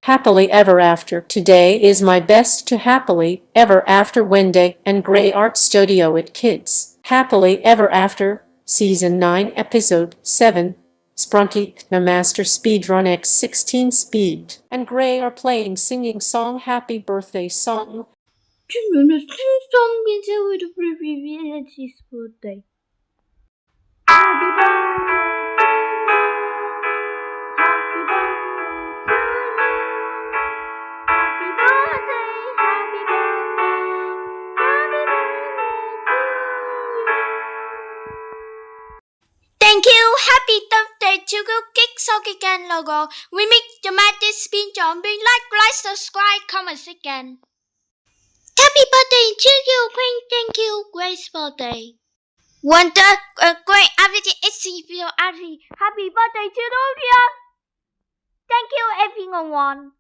Happily Ever After. Today is my best to Happily Ever After Wendy and Gray Art Studio at Kids. Happily Ever After, Season 9, Episode 7. Sprunky, the Master Speedrun X16 Speed, and Gray are playing singing song Happy Birthday Song. song into the previous birthday. Happy birthday, happy birthday, happy birthday, happy birthday. Thank you, happy birthday to Good Kick Socket and Logo. We make the magic spin jumping like, subscribe, comment again. Happy birthday to you, Queen. Thank you, Grace birthday. Wonder, great everything is happy birthday to Lucia. Thank you, everyone.